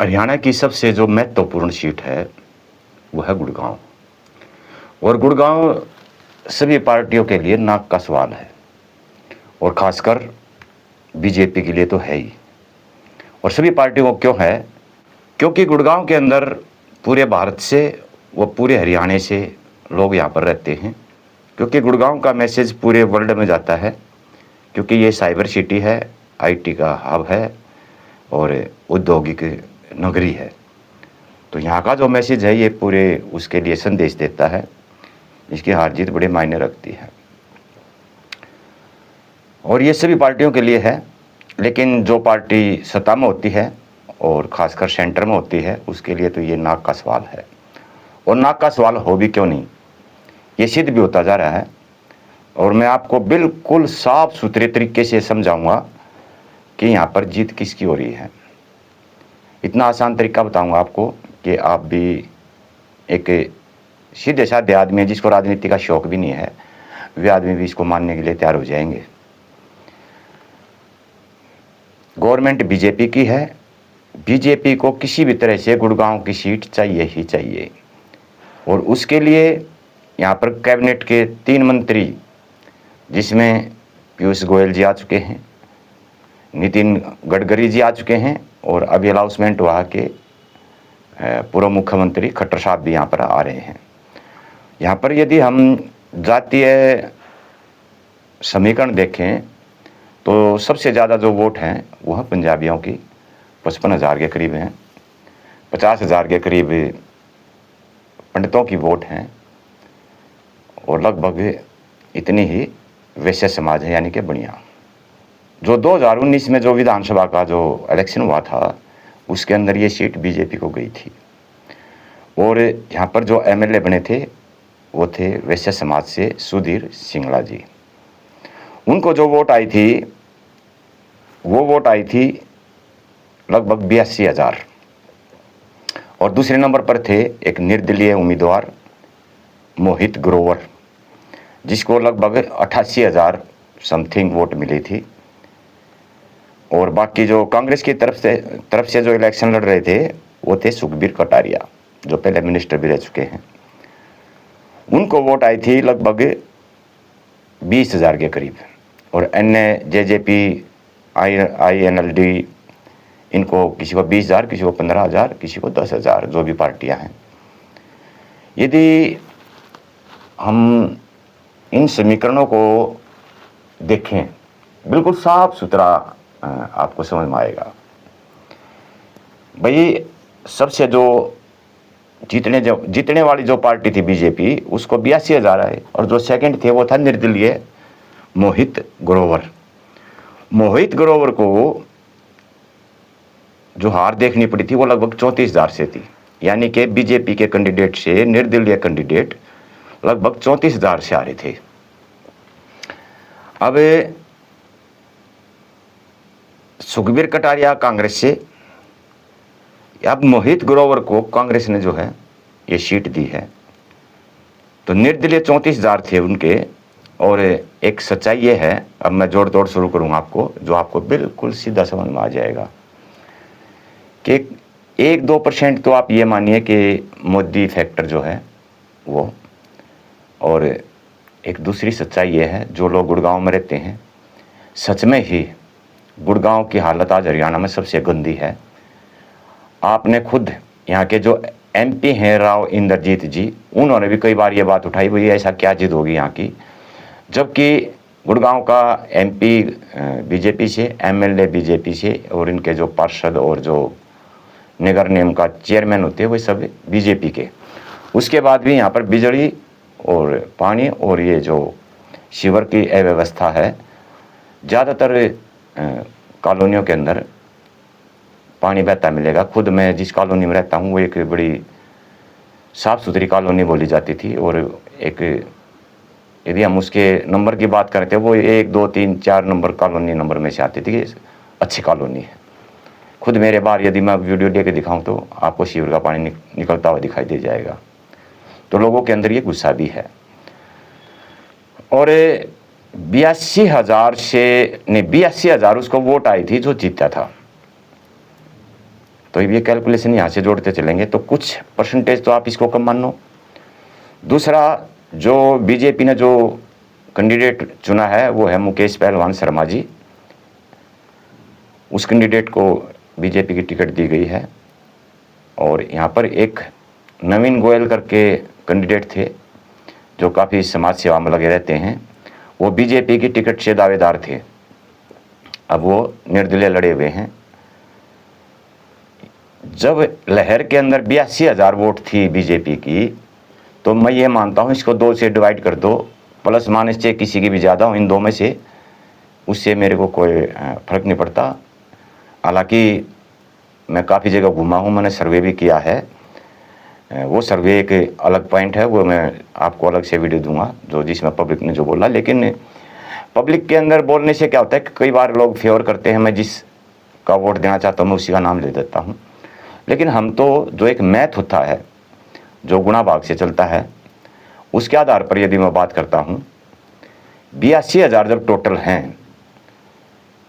हरियाणा की सबसे जो महत्वपूर्ण सीट है वो है गुड़गांव। और गुड़गांव सभी पार्टियों के लिए नाक का सवाल है और खासकर बीजेपी के लिए तो है ही। और सभी पार्टियों को क्यों है? क्योंकि गुड़गांव के अंदर पूरे भारत से व पूरे हरियाणा से लोग यहाँ पर रहते हैं। क्योंकि गुड़गांव का मैसेज पूरे वर्ल्ड में जाता है, क्योंकि ये साइबर सिटी है, आईटी का हब है और औद्योगिक नगरी है। तो यहाँ का जो मैसेज है ये पूरे उसके लिए संदेश देता है। इसकी हार जीत बड़े मायने रखती है और ये सभी पार्टियों के लिए है। लेकिन जो पार्टी सत्ता में होती है और ख़ासकर सेंटर में होती है उसके लिए तो ये नाक का सवाल है। और नाक का सवाल हो भी क्यों नहीं, ये सिद्ध भी होता जा रहा है। और मैं आपको बिल्कुल साफ सुथरे तरीके से समझाऊंगा कि यहाँ पर जीत किसकी हो रही है। इतना आसान तरीका बताऊंगा आपको कि आप भी एक सीधे साधे आदमी है जिसको राजनीति का शौक भी नहीं है, वे आदमी भी इसको मानने के लिए तैयार हो जाएंगे। गवर्नमेंट बीजेपी की है। बीजेपी को किसी भी तरह से गुड़गांव की सीट चाहिए ही चाहिए। और उसके लिए यहाँ पर कैबिनेट के 3 मंत्री, जिसमें पीयूष गोयल जी आ चुके हैं, नितिन गडकरी जी आ चुके हैं और अभी अनाउंसमेंट वहाँ के पूर्व मुख्यमंत्री खट्टर साहब भी यहाँ पर आ रहे हैं। यहाँ पर यदि हम जातीय समीकरण देखें तो सबसे ज़्यादा जो वोट हैं वह पंजाबियों की 55,000 के करीब हैं। 50,000 के करीब पंडितों की वोट हैं और लगभग इतनी ही वैश्य समाज है, यानी कि बनिया। जो 2019 में जो विधानसभा का जो इलेक्शन हुआ था उसके अंदर ये सीट बीजेपी को गई थी। और यहाँ पर जो एमएलए बने थे वो थे वैश्य समाज से सुधीर सिंगला जी। उनको जो वोट आई थी वो वोट आई थी लगभग 82,000। और दूसरे नंबर पर थे एक निर्दलीय उम्मीदवार मोहित ग्रोवर, जिसको लगभग 88,000 समथिंग वोट मिली थी। और बाकी जो कांग्रेस की तरफ से जो इलेक्शन लड़ रहे थे वो थे सुखबीर कटारिया, जो पहले मिनिस्टर भी रह चुके हैं। उनको वोट आई थी लगभग 20,000 के करीब। और अन्य जेजेपी, INLD, इनको किसी को 20,000, किसी को 15,000, किसी को 10,000, जो भी पार्टियां हैं। यदि हम इन समीकरणों को देखें बिल्कुल साफ सुथरा आपको समझ में आएगा। भाई सबसे जो जीतने वाली जो पार्टी थी बीजेपी, उसको 82,000 आए और जो सेकंड थे वो था निर्दलीय मोहित ग्रोवर। मोहित ग्रोवर को जो हार देखनी पड़ी थी वो लगभग 34,000 से थी, यानी कि बीजेपी के कैंडिडेट से निर्दलीय कैंडिडेट लगभग 34,000 से आ रहे थे। अब सुखबीर कटारिया कांग्रेस से, अब मोहित ग्रोवर को कांग्रेस ने जो है ये सीट दी है। तो निर्दलीय 34,000 थे उनके। और एक सच्चाई ये है, अब मैं जोड़ तोड़ शुरू करूंगा आपको, जो आपको बिल्कुल सीधा समझ में आ जाएगा कि 1-2% तो आप ये मानिए कि मोदी फैक्टर जो है वो। और एक दूसरी सच्चाई ये है, जो लोग गुड़गांव में रहते हैं, सच में ही गुड़गांव की हालत आज हरियाणा में सबसे गंदी है। आपने खुद यहाँ के जो MP हैं राव इंद्रजीत जी, उन्होंने भी कई बार ये बात उठाई, भाई ऐसा क्या जिद होगी यहाँ की, जबकि गुड़गांव का MP बीजेपी से, MLA बीजेपी से, और इनके जो पार्षद और जो नगर निगम का चेयरमैन होते हैं वो सब बीजेपी के। उसके बाद भी यहाँ पर बिजली और पानी और ये जो सीवर की अव्यवस्था है, ज़्यादातर कॉलोनियों के अंदर पानी बहता मिलेगा। खुद मैं जिस कॉलोनी में रहता हूँ वो एक बड़ी साफ़ सुथरी कॉलोनी बोली जाती थी। और एक यदि हम उसके नंबर की बात करते हैं वो 1, 2, 3, 4 नंबर कॉलोनी नंबर में से आती थी, अच्छी कॉलोनी है। खुद मेरे बाहर यदि मैं वीडियो लेके दिखाऊं तो आपको सीवर का पानी निकलता हुआ दिखाई दे जाएगा। तो लोगों के अंदर ये गुस्सा भी है। और 82,000 उसको वोट आई थी जो जीता था। तो ये कैलकुलेशन यहाँ से जोड़ते चलेंगे तो कुछ परसेंटेज तो आप इसको कम मान लो। दूसरा, जो बीजेपी ने जो कैंडिडेट चुना है वो है मुकेश पहलवान शर्मा जी। उस कैंडिडेट को बीजेपी की टिकट दी गई है। और यहाँ पर एक नवीन गोयल करके कैंडिडेट थे जो काफ़ी समाज सेवा में लगे रहते हैं, वो बीजेपी की टिकट से दावेदार थे। अब वो निर्दलीय लड़े हुए हैं। जब लहर के अंदर 82,000 वोट थी बीजेपी की, तो मैं ये मानता हूँ इसको 2 से डिवाइड कर दो, प्लस माइनस चाहे किसी की भी ज़्यादा हो इन 2 में से, उससे मेरे को कोई फ़र्क नहीं पड़ता। हालांकि मैं काफ़ी जगह घूमा हूँ, मैंने सर्वे भी किया है। वो सर्वे एक अलग पॉइंट है, वो मैं आपको अलग से वीडियो दूंगा जो जिसमें पब्लिक ने जो बोला। लेकिन पब्लिक के अंदर बोलने से क्या होता है कि कई बार लोग फेवर करते हैं, मैं जिस का वोट देना चाहता हूँ मैं उसी का नाम ले देता हूँ। लेकिन हम तो जो एक मैथ होता है जो गुणा भाग से चलता है, उसके आधार पर यदि मैं बात करता हूँ, 82,000 जब टोटल हैं,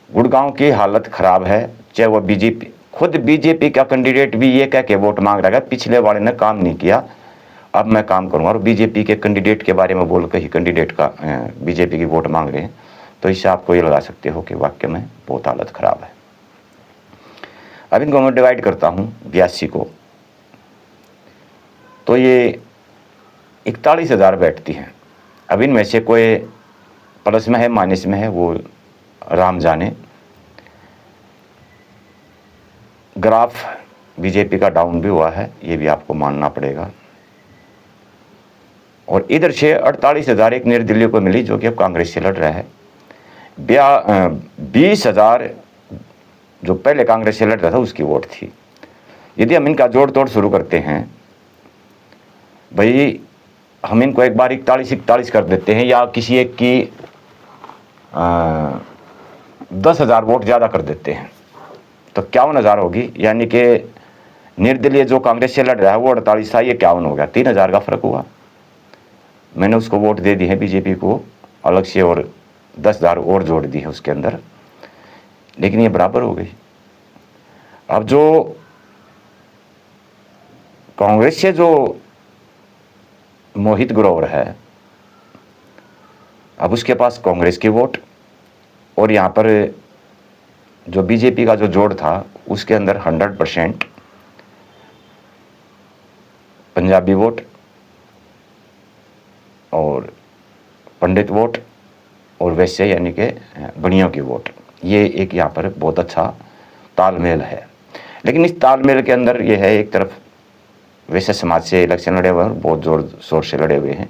गुड़गांव की हालत ख़राब है। चाहे वह बीजेपी, खुद बीजेपी का कैंडिडेट भी ये कह के वोट मांग रहा है पिछले वाले ने काम नहीं किया, अब मैं काम करूँगा, और बीजेपी के कैंडिडेट के बारे में बोल कर ही कैंडिडेट का बीजेपी की वोट मांग रहे हैं। तो इससे आपको ये लगा सकते हो कि वाकई में बहुत हालत ख़राब है। अब इनको मैं डिवाइड करता हूँ 82 को, तो ये 41,000 बैठती हैं। अब इनमें से कोई प्लस में है माइनस में है वो राम जाने। ग्राफ बीजेपी का डाउन भी हुआ है, ये भी आपको मानना पड़ेगा। और इधर से 48,000 एक निर्दलीय को मिली जो कि अब कांग्रेस से लड़ रहा है। 20,000 जो पहले कांग्रेस से लड़ रहा था उसकी वोट थी। यदि हम इनका जोड़ तोड़ शुरू करते हैं, भाई हम इनको एक बार 41 कर देते हैं, या किसी एक की 10,000 वोट ज़्यादा कर देते हैं तो 51,000 होगी। यानी कि निर्दलीय जो कांग्रेस से लड़ रहा है वो 48 था, ये 51 हो गया, 3,000 का फ़र्क हुआ। मैंने उसको वोट दे दी है बीजेपी को अलग से, और 10,000 और जोड़ दी है उसके अंदर, लेकिन ये बराबर हो गई। अब जो कांग्रेस से जो मोहित ग्रोवर है, अब उसके पास कांग्रेस की वोट, और यहाँ पर जो बीजेपी का जो जोड़ था उसके अंदर 100% पंजाबी वोट और पंडित वोट और वैसे यानी कि बनियों की वोट, ये एक यहाँ पर बहुत अच्छा तालमेल है। लेकिन इस तालमेल के अंदर ये है, एक तरफ वैसे समाज से इलेक्शन लड़े हुए हैं, बहुत ज़ोर शोर से लड़े हुए हैं,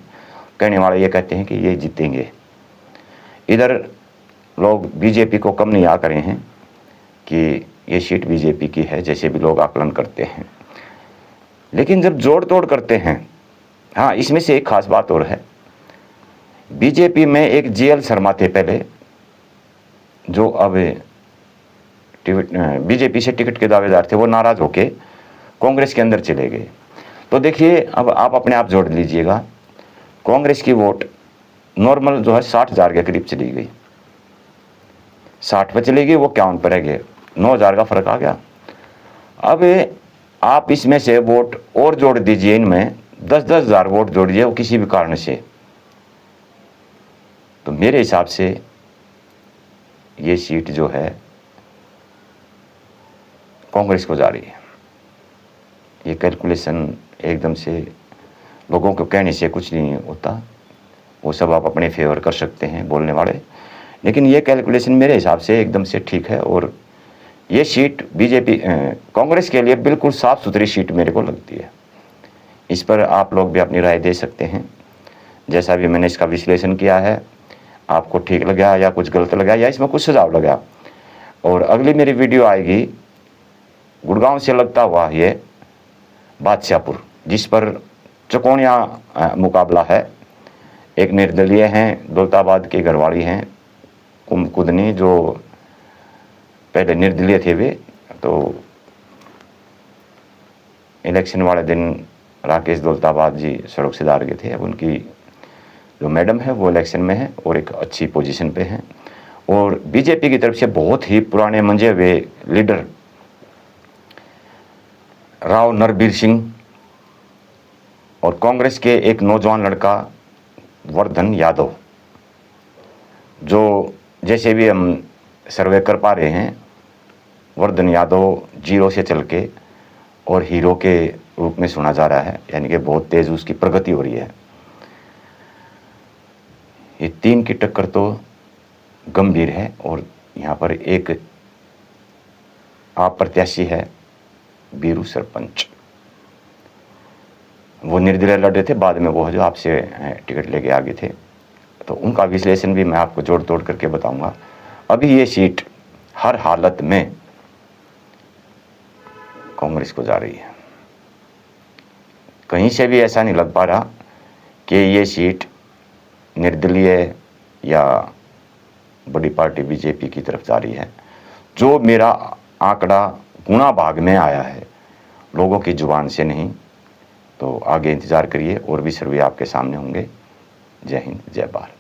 कहने वाले ये कहते हैं कि ये जीतेंगे। इधर लोग बीजेपी को कम नहीं आ करे हैं कि ये सीट बीजेपी की है, जैसे भी लोग आकलन करते हैं। लेकिन जब जोड़ तोड़ करते हैं, हाँ इसमें से एक खास बात और है, बीजेपी में एक जीएल शर्मा थे पहले, जो अब बीजेपी से टिकट के दावेदार थे, वो नाराज़ होके कांग्रेस के अंदर चले गए। तो देखिए अब आप अपने आप जोड़ लीजिएगा, कांग्रेस की वोट नॉर्मल जो है 60,000 के करीब चली गई, 60 पे चली गई, वो 51 पर रह गए, 9,000 का फ़र्क आ गया। अब आप इसमें से वोट और जोड़ दीजिए, इनमें 10,000 वोट जोड़िए वो किसी भी कारण से, तो मेरे हिसाब से ये सीट जो है कांग्रेस को जा रही है। ये कैलकुलेशन एकदम से लोगों को कहने से कुछ नहीं होता, वो सब आप अपने फेवर कर सकते हैं बोलने वाले, लेकिन ये कैलकुलेशन मेरे हिसाब से एकदम से ठीक है। और ये सीट बीजेपी कांग्रेस के लिए बिल्कुल साफ़ सुथरी सीट मेरे को लगती है। इस पर आप लोग भी अपनी राय दे सकते हैं, जैसा भी मैंने इसका विश्लेषण किया है, आपको ठीक लगा या कुछ गलत लगा या इसमें कुछ सुझाव लगा। और अगली मेरी वीडियो आएगी गुड़गांव से लगता हुआ ये बादशाहपुर, जिस पर चौकोनिया मुकाबला है। एक निर्दलीय हैं, दौलताबाद के घरवाली हैं कुमुदनी, जो पहले निर्दलीय थे वे, तो इलेक्शन वाले दिन राकेश दौलताबाद जी सड़क से हार गए थे। अब उनकी जो मैडम है वो इलेक्शन में है और एक अच्छी पोजीशन पे हैं। और बीजेपी की तरफ से बहुत ही पुराने मंजे हुए लीडर राव नरबीर सिंह और कांग्रेस के एक नौजवान लड़का वर्धन यादव, जो जैसे भी हम सर्वे कर पा रहे हैं, वर्धन यादव जीरो से चल के और हीरो के रूप में सुना जा रहा है, यानी कि बहुत तेज उसकी प्रगति हो रही है। ये तीन की टक्कर तो गंभीर है। और यहाँ पर एक आप प्रत्याशी है बीरू सरपंच, वो निर्दलीय लड़ रहे थे, बाद में वो जो आपसे टिकट लेके आगे थे, तो उनका विश्लेषण भी मैं आपको जोड़ तोड़ करके बताऊंगा। अभी ये सीट हर हालत में कांग्रेस को जा रही है। कहीं से भी ऐसा नहीं लग पा रहा कि ये सीट निर्दलीय या बड़ी पार्टी बीजेपी की तरफ जा रही है। जो मेरा आंकड़ा गुणा भाग में आया है, लोगों की जुबान से नहीं, तो आगे इंतज़ार करिए, और भी सर्वे आपके सामने होंगे। जय हिंद, जय भारत।